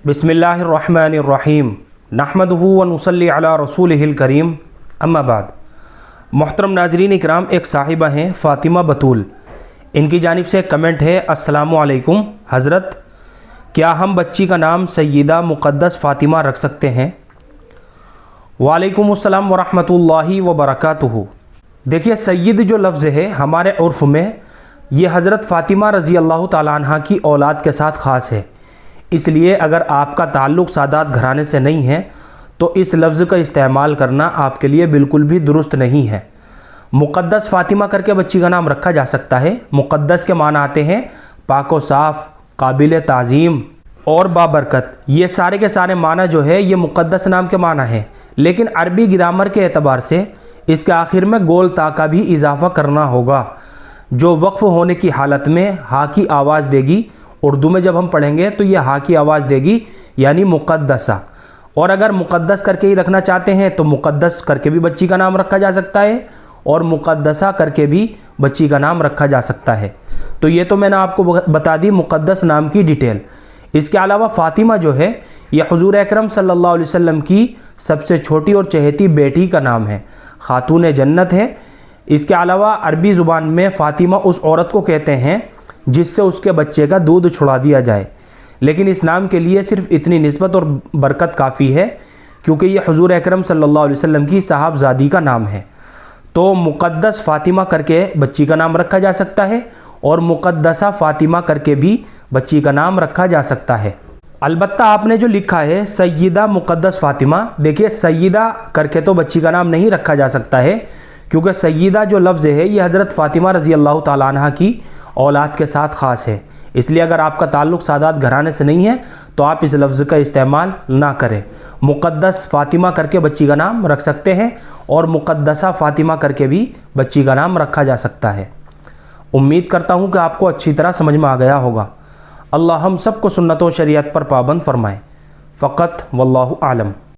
बिस्मिल्लाहिर्रहमानिर्रहीम नहमदुहु व नुसल्ली अला रसूलिहिल करीम अम्मा बाद। मोहतरम नाज़रीन इकराम, एक साहिबा हैं फ़ातिमा बतूल, इनकी जानिब से कमेंट है, अस्सलामु अलैकुम हज़रत, क्या हम बच्ची का नाम सय्यदा मुक़द्दस फ़ातिमा रख सकते हैं? वालेकुम अस्सलाम व रहमतुल्लाहि व बरकातुहू। देखिए, सय्यद जो लफ्ज़ है हमारे उर्फ़ में ये हज़रत फ़ातिमा रज़ी अल्लाह ताला अन्हा की औलाद के साथ ख़ास है, इसलिए अगर आपका ताल्लुक़ सादात घराने से नहीं है तो इस लफ्ज़ का इस्तेमाल करना आपके लिए बिल्कुल भी दुरुस्त नहीं है। मुक़द्दस फ़ातिमा करके बच्ची का नाम रखा जा सकता है। मुक़द्दस के माना आते हैं पाक व साफ़, काबिल ताज़ीम और बाबरकत। ये सारे के सारे माना जो है ये मुक़द्दस नाम के माना है, लेकिन अरबी ग्रामर के एतबार से इसके आखिर में गोल ता का भी इजाफ़ा करना होगा, जो वक्फ़ होने की हालत में हा की आवाज़ देगी। उर्दू में जब हम पढ़ेंगे तो ये हा की आवाज़ देगी, यानी मुक़द्दसा। और अगर मुक़द्दस करके ही रखना चाहते हैं तो मुक़द्दस करके भी बच्ची का नाम रखा जा सकता है और मुक़द्दसा करके भी बच्ची का नाम रखा जा सकता है। तो ये तो मैंने आपको बता दी मुक़द्दस नाम की डिटेल। इसके अलावा फ़ातिमा जो है यह हुज़ूर अकरम सल्लल्लाहु अलैहि वसल्लम की सबसे छोटी और चहेती बेटी का नाम है, खातून जन्नत है। इसके अलावा अरबी ज़ुबान में फ़ातिमा उस औरत को कहते हैं जिससे उसके बच्चे का दूध छुड़ा दिया जाए, लेकिन इस नाम के लिए सिर्फ इतनी निस्बत और बरकत काफ़ी है क्योंकि ये हुज़ूर अकरम सल्लल्लाहु अलैहि वसल्लम की साहबजादी का नाम है। तो मुक़द्दस फ़ातिमा करके बच्ची का नाम रखा जा सकता है और मुक़द्दसा फ़ातिमा करके भी बच्ची का नाम रखा जा सकता है। अलबत्ता आपने जो लिखा है सय्यदा मुक़द्दस फ़ातिमा, देखिए सय्यदा करके तो बच्ची का नाम नहीं रखा जा सकता है क्योंकि सय्यदा जो लफ्ज़ है ये हज़रत फ़ातिमा रज़ी अल्लाह ताला अन्हा की औलाद के साथ ख़ास है। इसलिए अगर आपका ताल्लुक़ सादात घराने से नहीं है तो आप इस लफ्ज़ का इस्तेमाल ना करें। मुक़द्दस फ़ातिमा करके बच्ची का नाम रख सकते हैं और मुक़द्दसा फ़ातिमा करके भी बच्ची का नाम रखा जा सकता है। उम्मीद करता हूँ कि आपको अच्छी तरह समझ में आ गया होगा। अल्लाह हम सबको सुन्नत व शरीयत पर पाबंद फ़रमाए। फ़क़त वल्लाहु आलम।